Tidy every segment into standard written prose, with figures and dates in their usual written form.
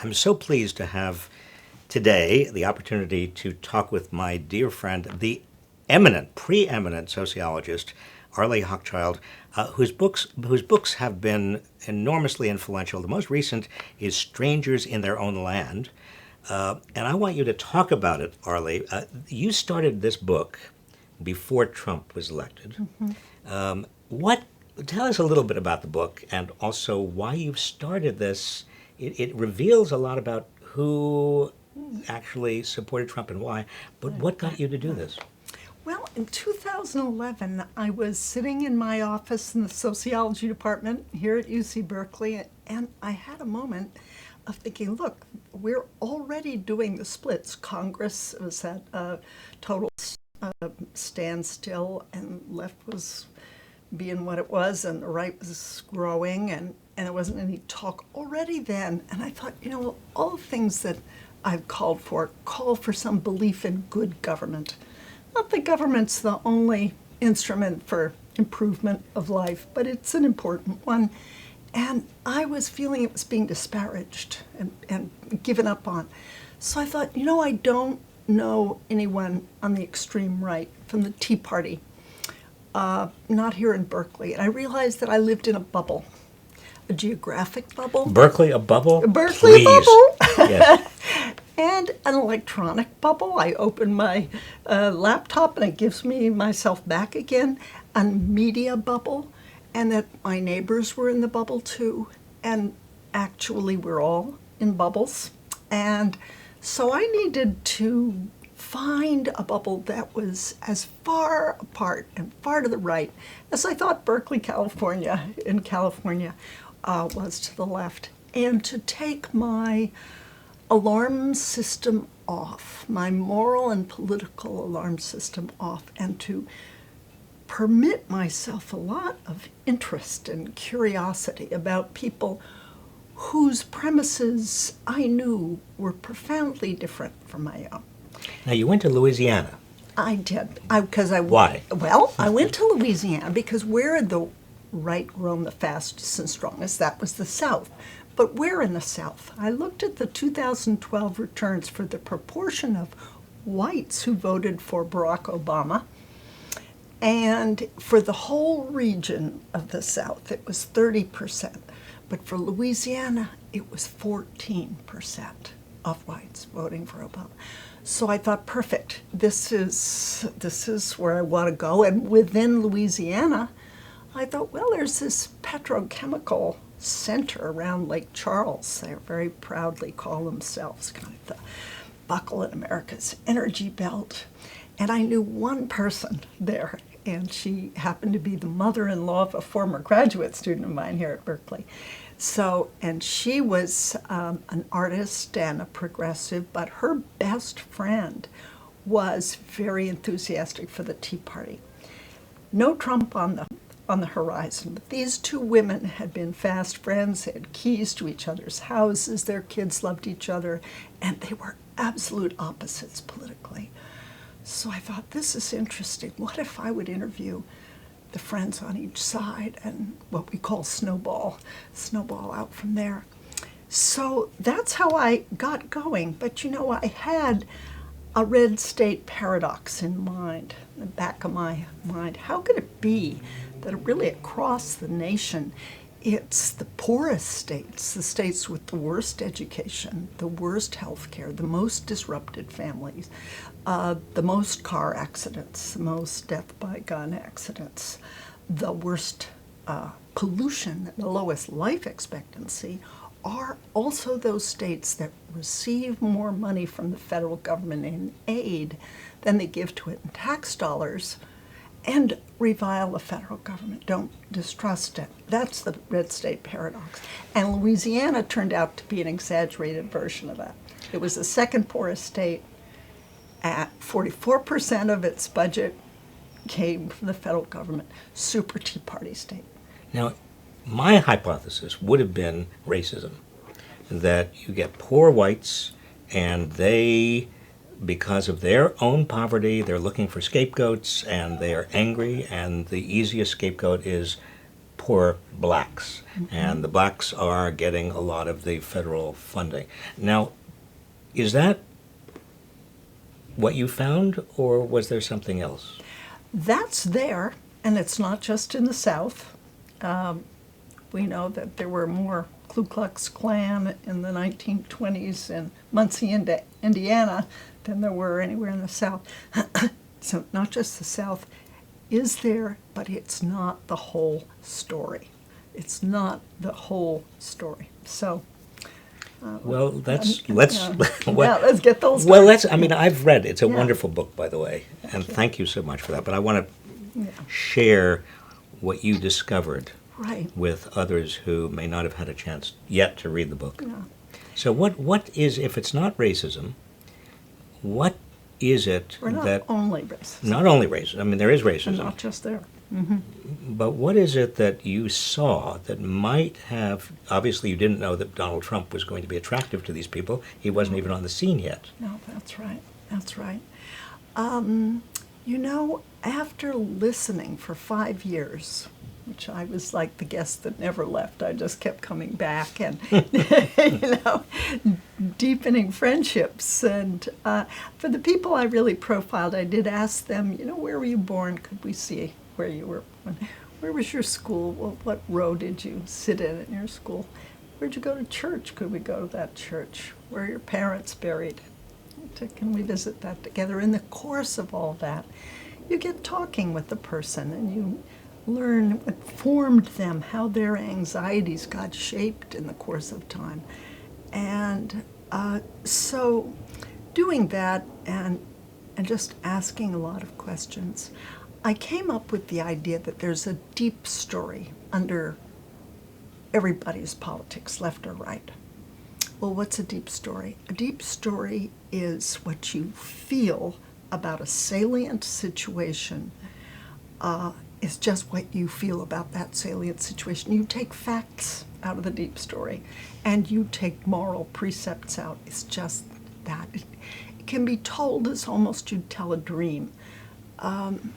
I'm so pleased to have today the opportunity to talk with my dear friend, the preeminent sociologist, ARLIE Hochschild, whose books have been enormously influential. The most recent is Strangers in Their Own Land. And I want you to talk about it, ARLIE. You started this book before Trump was elected. Tell us a little bit about the book and also why you've started this. It reveals a lot about who actually supported Trump and why, but what got you to do this? Well, in 2011, I was sitting in my office in the sociology department here at UC Berkeley, and I had a moment of thinking, look, we're already doing the splits. Congress was at a total standstill, and left was being what it was, and the right was growing, and there wasn't any talk already then. And I thought, all the things that I've call for some belief in good government. Not that government's the only instrument for improvement of life, but it's an important one. And I was feeling it was being disparaged and given up on. So I thought, I don't know anyone on the extreme right from the Tea Party, not here in Berkeley. And I realized that I lived in a bubble, a geographic bubble. Berkeley, a bubble? Berkeley, Please. a bubble. Yes. And an electronic bubble. I open my laptop and it gives me myself back again. A media bubble. And that my neighbors were in the bubble too. And actually we're all in bubbles. And so I needed to find a bubble that was as far apart and far to the right as I thought Berkeley, California, was to the left. And to take my alarm system off, my moral and political alarm system off, and to permit myself a lot of interest and curiosity about people whose premises I knew were profoundly different from my own. Now, you went to Louisiana. I did. Why? Well, I went to Louisiana because where the right roamed the fastest and strongest, that was the South. But where in the South? I looked at the 2012 returns for the proportion of whites who voted for Barack Obama. And for the whole region of the South, it was 30%. But for Louisiana, it was 14% of whites voting for Obama. So I thought, perfect, this is where I want to go. And within Louisiana, I thought, well, there's this petrochemical center around Lake Charles. They very proudly call themselves kind of the buckle in America's energy belt. And I knew one person there, and she happened to be the mother-in-law of a former graduate student of mine here at Berkeley. And she was an artist and a progressive, but her best friend was very enthusiastic for the Tea Party. No Trump on the horizon, but these two women had been fast friends. They had keys to each other's houses. Their kids loved each other, and they were absolute opposites politically. So I thought, this is interesting. What if I would interview the friends on each side and what we call snowball out from there. So that's how I got going. But I had a red state paradox in mind, in the back of my mind. How could it be that really across the nation, it's the poorest states, the states with the worst education, the worst health care, the most disrupted families, the most car accidents, the most death by gun accidents, the worst pollution, the lowest life expectancy, are also those states that receive more money from the federal government in aid than they give to it in tax dollars, and revile the federal government, don't distrust it. That's the red state paradox. And Louisiana turned out to be an exaggerated version of that. It was the second poorest state. At 44% of its budget came from the federal government. Super Tea Party state. Now, my hypothesis would have been racism, that you get poor whites and they, because of their own poverty, they're looking for scapegoats and they are angry, and the easiest scapegoat is poor blacks, and the blacks are getting a lot of the federal funding. Now, is that what you found, or was there something else? That's there, and it's not just in the South. We know that there were more Ku Klux Klan in the 1920s in Muncie, Indiana, than there were anywhere in the South. So not just the South is there, but it's not the whole story. It's not the whole story. So, Well, let's yeah, well, let's get those. well, let's. I mean, I've read. It's a Yeah. wonderful book, by the way, and thank you so much for that. But I want to share what you discovered Right. with others who may not have had a chance yet to read the book. Yeah. So, what is, if it's not racism, what is it We're not that only racist. not only racism? I mean, there is And racism. not just there. But what is it that you saw that might have, obviously you didn't know that Donald Trump was going to be attractive to these people. He wasn't even on the scene yet. No, that's right. That's right. You know, after listening for 5 years, which I was like the guest that never left, I just kept coming back and, you know, deepening friendships. And for the people I really profiled, I did ask them, you know, where were you born? Could we see where you were born? Where was your school? What row did you sit in your school? Where'd you go to church? Could we go to that church? Where are your parents buried? Can we visit that together? In the course of all that, you get talking with the person and you learn what formed them, how their anxieties got shaped in the course of time. And so doing that and just asking a lot of questions, I came up with the idea that there's a deep story under everybody's politics, left or right. Well, what's a deep story? A deep story is what you feel about a salient situation. It's just what you feel about that salient situation. You take facts out of the deep story, and you take moral precepts out. It's just that. It can be told as almost you'd tell a dream. And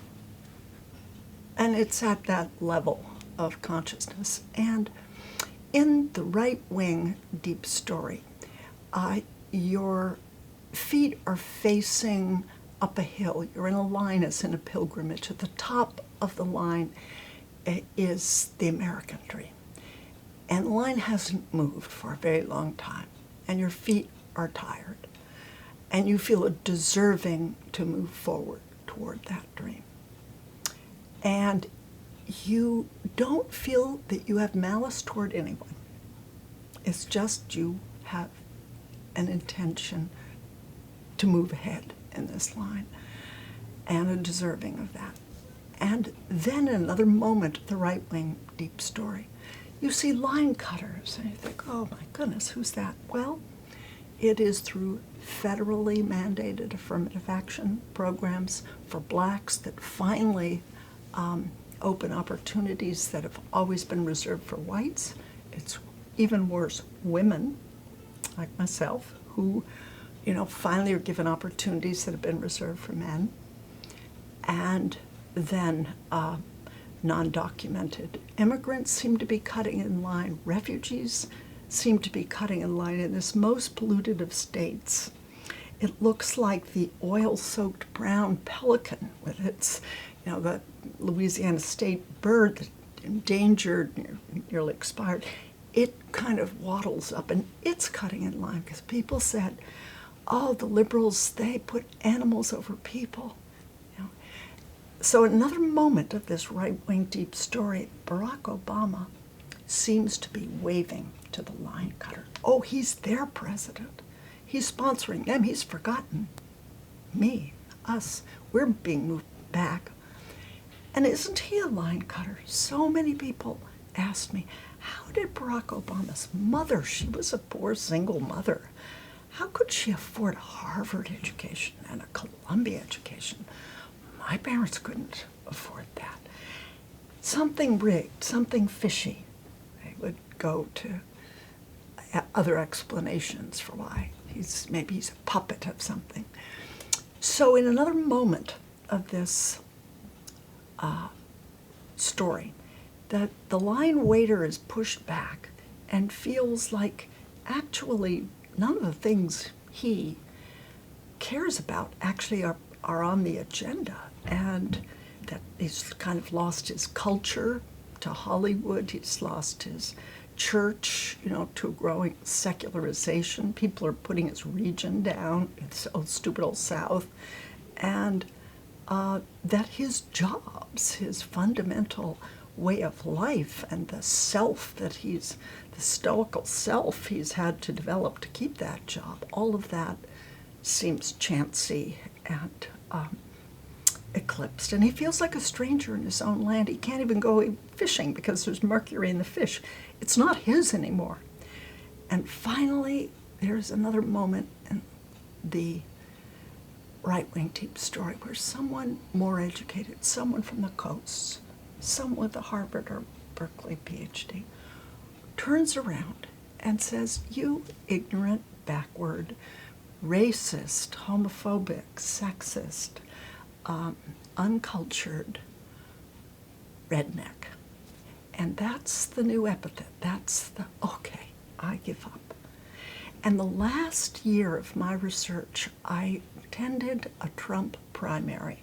it's at that level of consciousness. And in the right-wing deep story, your feet are facing up a hill. You're in a line as in a pilgrimage. At the top of the line is the American dream. And the line hasn't moved for a very long time. And your feet are tired. And you feel deserving to move forward toward that dream. And you don't feel that you have malice toward anyone. It's just you have an intention to move ahead in this line and a deserving of that. And then in another moment, the right-wing deep story, you see line cutters and you think, oh my goodness, who's that? Well, it is through federally mandated affirmative action programs for blacks that finally open opportunities that have always been reserved for whites. It's even worse, women like myself who, you know, finally are given opportunities that have been reserved for men. And then non-documented immigrants seem to be cutting in line. Refugees seem to be cutting in line in this most polluted of states. It looks like the oil-soaked brown pelican with its, you know, the Louisiana state bird that endangered, nearly expired. It kind of waddles up and it's cutting in line because people said, oh, the liberals, they put animals over people. You know? So another moment of this right-wing deep story, Barack Obama seems to be waving to the line cutter. Oh, he's their president. He's sponsoring them. He's forgotten me, us. We're being moved back. And isn't he a line cutter? So many people asked me, how did Barack Obama's mother, she was a poor single mother, how could she afford a Harvard education and a Columbia education? My parents couldn't afford that. Something rigged, something fishy. They would go to other explanations for why. Maybe he's a puppet of something. So in another moment of this story, that the line waiter is pushed back and feels like actually none of the things he cares about actually are on the agenda, and that he's kind of lost his culture to Hollywood. He's lost his church, to growing secularization. People are putting his region down, it's stupid old South, and that his jobs, his fundamental way of life, and the self that the stoical self he's had to develop to keep that job, all of that seems chancy and eclipsed. And he feels like a stranger in his own land. He can't even go fishing because there's mercury in the fish. It's not his anymore. And finally, there's another moment in the right-wing deep story where someone more educated, someone from the coast, someone with a Harvard or Berkeley PhD, turns around and says, "You ignorant, backward, racist, homophobic, sexist, uncultured redneck." And that's the new epithet. That's the, okay, I give up. And the last year of my research, I attended a Trump primary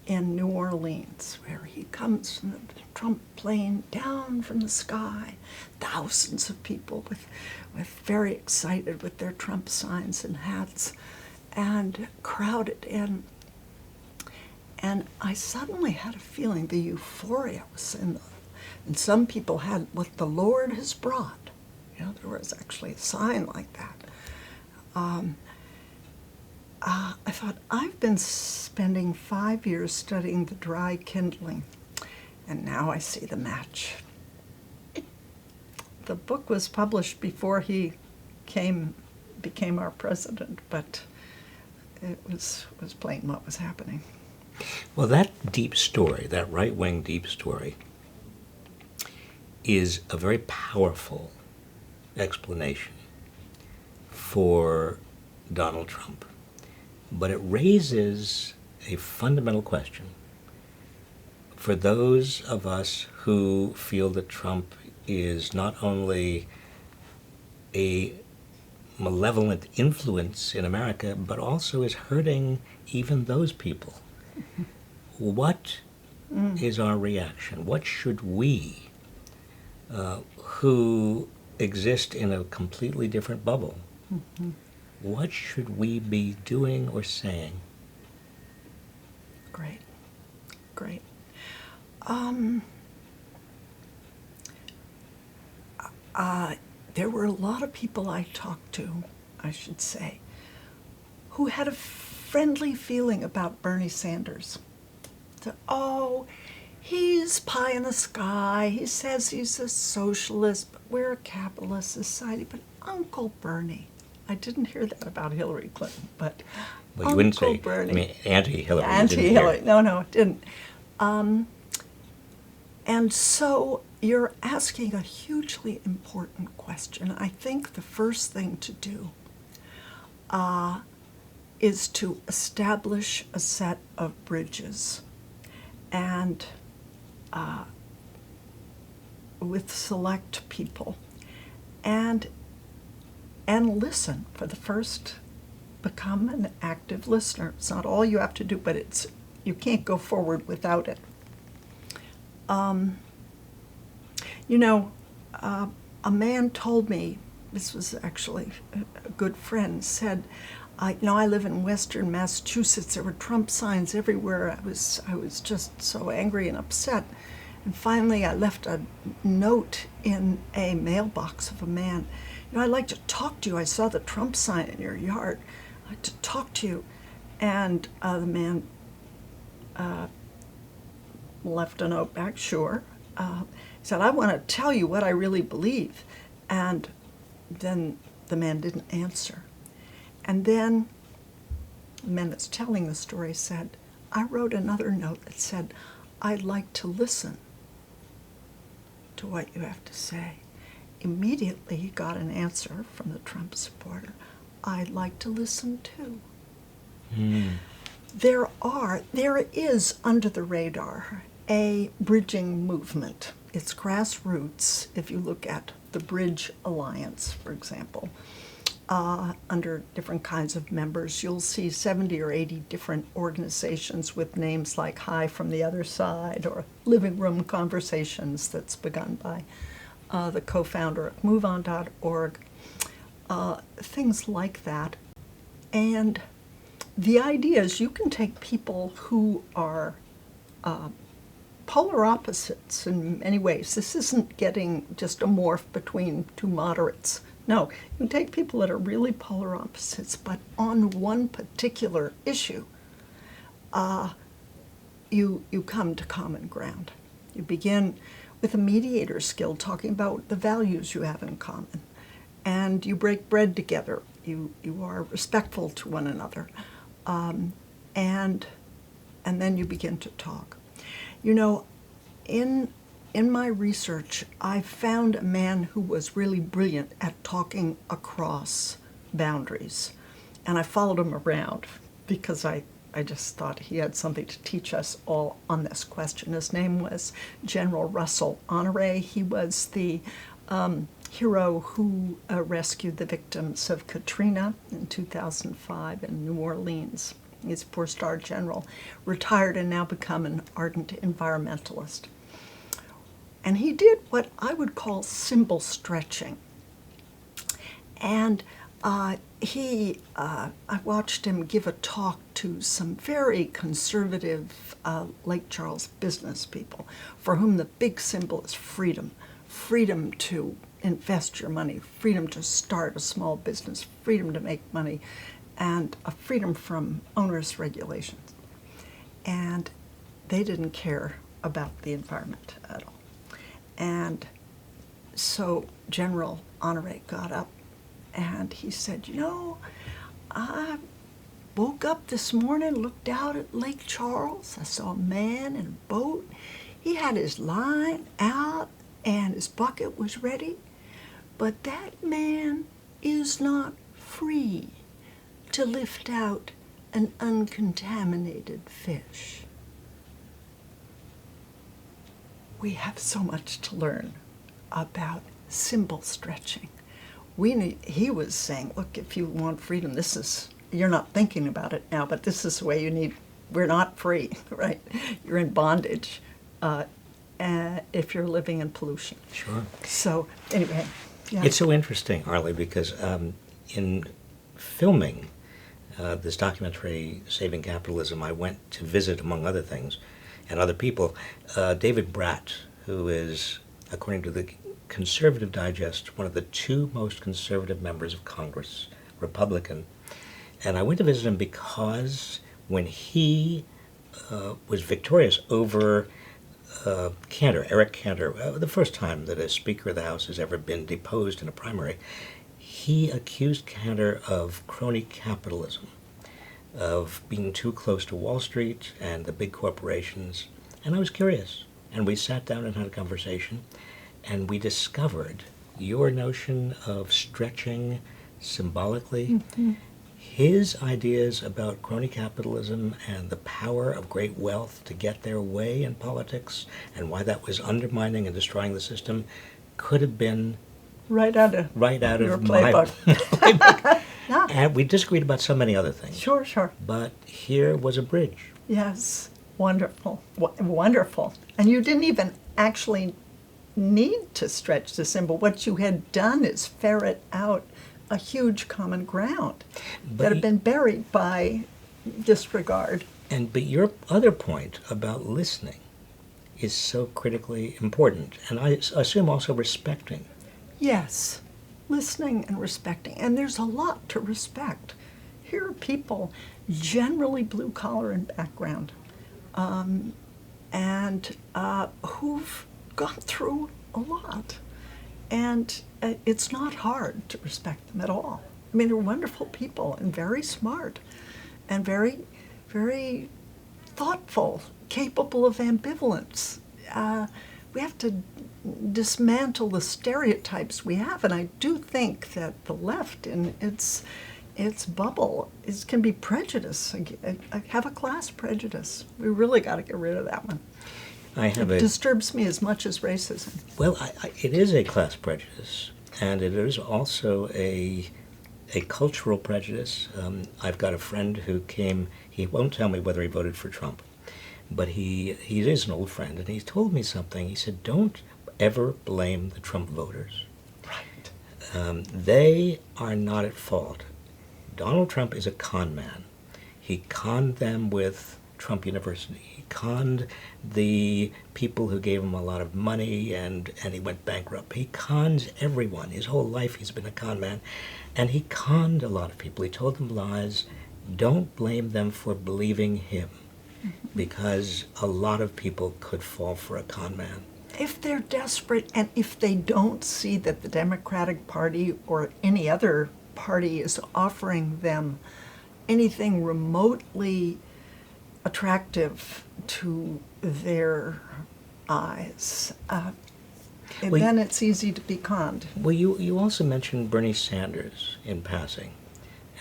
in New Orleans, where he comes from the Trump plane down from the sky, thousands of people with very excited with their Trump signs and hats, and crowded in. And I suddenly had a feeling the euphoria was in them. And some people had what the Lord has brought. There was actually a sign like that. I thought, I've been spending 5 years studying the dry kindling, and now I see the match. The book was published before he became our president, but it was plain what was happening. Well, that deep story, that right-wing deep story, is a very powerful explanation for Donald Trump. But it raises a fundamental question for those of us who feel that Trump is not only a malevolent influence in America, but also is hurting even those people. What is our reaction? What should we, who exist in a completely different bubble, what should we be doing or saying? Great. There were a lot of people I talked to, I should say, who had a friendly feeling about Bernie Sanders. Oh, he's pie in the sky. He says he's a socialist, but we're a capitalist society. But Uncle Bernie, I didn't hear that about Hillary Clinton, but well, you wouldn't say, Bernie. I mean, anti-Hillary. Yeah, anti-Hillary. No, it didn't. And so you're asking a hugely important question. I think the first thing to do is to establish a set of bridges, and with select people, and listen. For the first, become an active listener. It's not all you have to do, but you can't go forward without it. A man told me, this was actually a good friend, said, I live in Western Massachusetts. There were Trump signs everywhere. I was just so angry and upset. And finally, I left a note in a mailbox of a man. I'd like to talk to you. I saw the Trump sign in your yard. I'd like to talk to you. And the man left a note back, sure. He said, I want to tell you what I really believe. And then the man didn't answer. And then the man that's telling the story said, I wrote another note that said, I'd like to listen to what you have to say. Immediately he got an answer from the Trump supporter, I'd like to listen too. There is under the radar a bridging movement. it's grassroots. If you look at the Bridge Alliance, for example, under different kinds of members, you'll see 70 or 80 different organizations with names like Hi from the Other Side or Living Room Conversations, that's begun by the co-founder of MoveOn.org, things like that. And the idea is you can take people who are polar opposites in many ways. This isn't getting just a morph between two moderates. No, you can take people that are really polar opposites, but on one particular issue, you come to common ground. You begin with a mediator skill, talking about the values you have in common, and you break bread together. You are respectful to one another, and then you begin to talk. You know, in my research, I found a man who was really brilliant at talking across boundaries. And I followed him around because I just thought he had something to teach us all on this question. His name was General Russell Honore. He was the hero who rescued the victims of Katrina in 2005 in New Orleans. He's a four-star general, retired and now become an ardent environmentalist. And he did what I would call symbol stretching. And I watched him give a talk to some very conservative Lake Charles business people for whom the big symbol is freedom. Freedom to invest your money, freedom to start a small business, freedom to make money, and a freedom from onerous regulations. And they didn't care about the environment at all. And so General Honore got up and he said, you know, I woke up this morning, looked out at Lake Charles. I saw a man in a boat. He had his line out and his bucket was ready. But that man is not free to lift out an uncontaminated fish. We have so much to learn about symbol stretching. He was saying, look, if you want freedom, you're not thinking about it now, but this is the way you need, we're not free, right? You're in bondage if you're living in pollution. Sure. So anyway, yeah. It's so interesting, Arlie, because in filming this documentary, Saving Capitalism, I went to visit, among other things, and other people, David BRAT, who is, according to the Conservative Digest, one of the two most conservative members of Congress, Republican. And I went to visit him because when he was victorious over Eric Cantor, the first time that a Speaker of the House has ever been deposed in a primary, he accused Cantor of crony capitalism, of being too close to Wall Street and the big corporations. And I was curious. And we sat down and had a conversation, and we discovered your notion of stretching symbolically, mm-hmm. his ideas about crony capitalism and the power of great wealth to get their way in politics, and why that was undermining and destroying the system, could have been right out of your playbook. playbook. Yeah. And we disagreed about so many other things. Sure. But here was a bridge. Yes, wonderful, wonderful. And you didn't even actually need to stretch the symbol. What you had done is ferret out a huge common ground that had been buried by disregard. But your other point about listening is so critically important, and I assume also respecting. Yes, listening and respecting. And there's a lot to respect. Here are people, generally blue collar in background, and who've gone through a lot. And it's not hard to respect them at all. I mean, they're wonderful people and very smart and very, very thoughtful, capable of ambivalence. We have to dismantle the stereotypes we have, and I do think that the left in its bubble can be prejudice, have a class prejudice. We really got to get rid of that one. I have It a disturbs me as much as racism. well. It is a class prejudice, and it is also a cultural prejudice. I've got a friend who came. He won't tell me whether he voted for Trump, but he is an old friend, and he's told me something. He said, "Don't ever blame the Trump voters. Right. They are not at fault. Donald Trump is a con man. He conned them with Trump University. He conned the people who gave him a lot of money, and he went bankrupt. He cons everyone. His whole life he's been a con man, and he conned a lot of people. He told them lies. Don't blame them for believing him, because a lot of people could fall for a con man." If they're desperate and if they don't see that the Democratic Party or any other party is offering them anything remotely attractive to their eyes, Well, then it's easy to be conned. Well, you also mentioned Bernie Sanders in passing,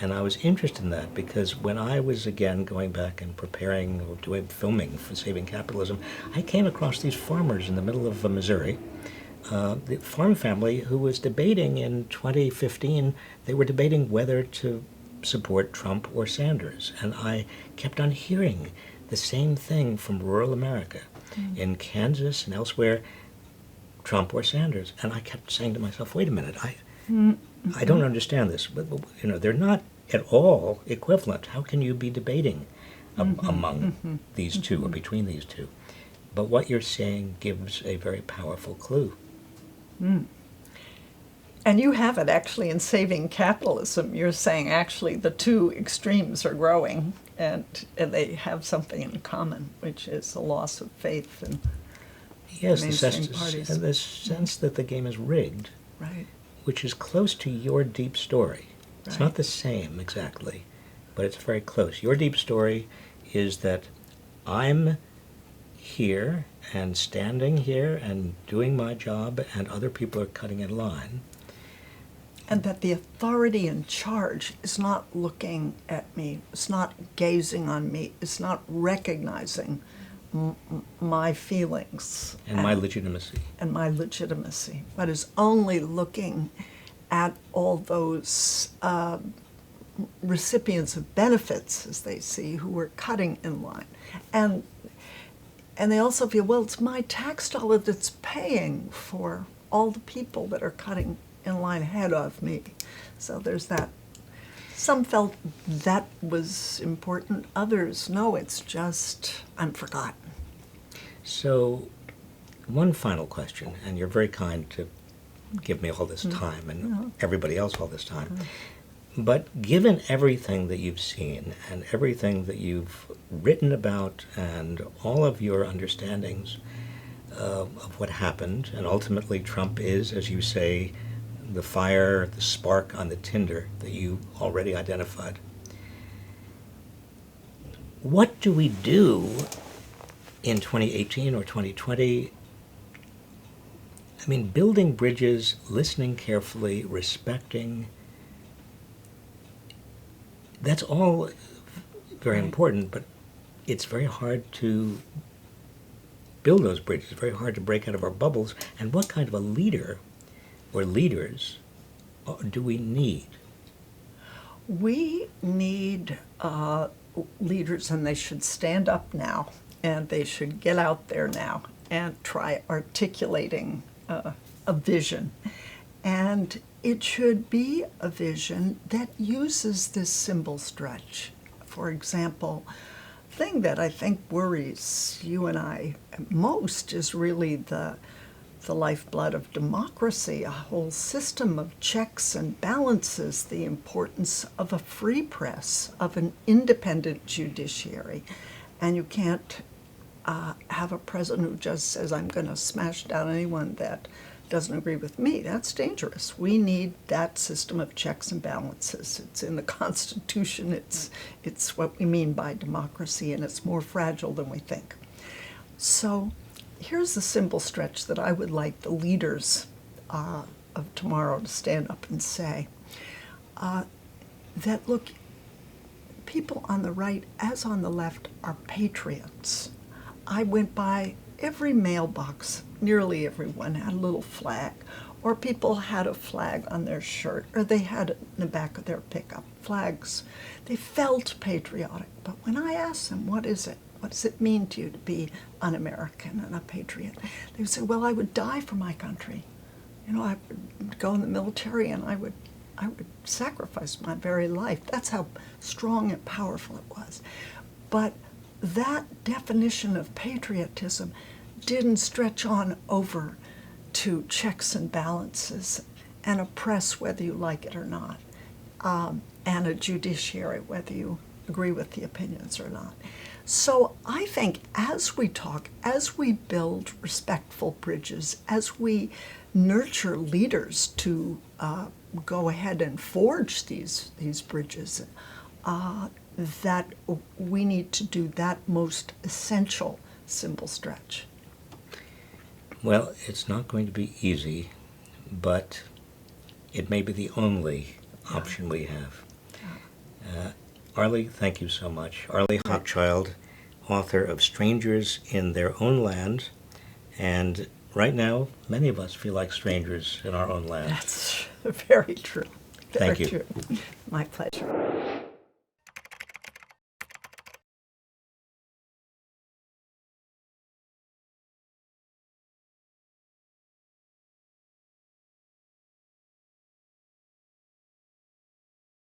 and I was interested in that because when I was, again, going back and preparing or doing filming for Saving Capitalism, I came across these farmers in the middle of Missouri, the farm family who was debating in 2015, they were debating whether to support Trump or Sanders, and I kept on hearing the same thing from rural America, in Kansas and elsewhere, Trump or Sanders. And I kept saying to myself, wait a minute, I don't understand this. But, they're not at all equivalent. How can you be debating among these two or between these two? But what you're saying gives a very powerful clue. And you have it actually in Saving Capitalism. You're saying actually the two extremes are growing and they have something in common, which is a loss of faith in Yes, mainstream parties. And the sense that the game is rigged, Right. which is close to your deep story. It's Right. not the same exactly, but it's very close. Your deep story is that I'm here and standing here and doing my job and other people are cutting in line. And that the authority in charge is not looking at me, it's not gazing on me, it's not recognizing my feelings And my legitimacy. and my legitimacy, but is only looking at all those recipients of benefits, as they see, who are cutting in line. And they also feel, well, it's my tax dollar that's paying for all the people that are cutting in line ahead of me. So there's that. Some felt that was important. Others, no, it's just, I'm forgotten. So, one final question, and you're very kind to give me all this time and everybody else all this time. But given everything that you've seen and everything that you've written about and all of your understandings of what happened, and ultimately Trump is, as you say, the fire, the spark on the tinder that you already identified. What do we do in 2018 or 2020? I mean, building bridges, listening carefully, respecting, that's all very important, but it's very hard to build those bridges, very hard to break out of our bubbles. And what kind of a leader or leaders do we need? We need leaders, and they should stand up now, and they should get out there now and try articulating a vision. And it should be a vision that uses this symbol stretch. For example, the thing that I think worries you and I most is really the lifeblood of democracy, a whole system of checks and balances, the importance of a free press, of an independent judiciary. And you can't have a president who just says, I'm going to smash down anyone that doesn't agree with me. That's dangerous. We need that system of checks and balances. It's in the Constitution. It's what we mean by democracy, and it's more fragile than we think. So here's the symbol stretch that I would like the leaders of tomorrow to stand up and say. That, look, people on the right as on the left are patriots. I went by every mailbox, nearly everyone, had a little flag, or people had a flag on their shirt, or they had it in the back of their pickup, flags. They felt patriotic. But when I asked them, what is it? What does it mean to you to be an American and a patriot? They would say, well, I would die for my country. I would go in the military and I would sacrifice my very life. That's how strong and powerful it was. But that definition of patriotism didn't stretch on over to checks and balances and a press, whether you like it or not, and a judiciary, whether you agree with the opinions or not. So I think as we talk, as we build respectful bridges, as we nurture leaders to go ahead and forge these bridges, that we need to do that most essential symbol stretch. Well, it's not going to be easy, but it may be the only option we have. Arlie, thank you so much. Arlie Hochschild, author of Strangers in Their Own Land, and right now, many of us feel like strangers in our own land. That's very true. Thank you. True. My pleasure.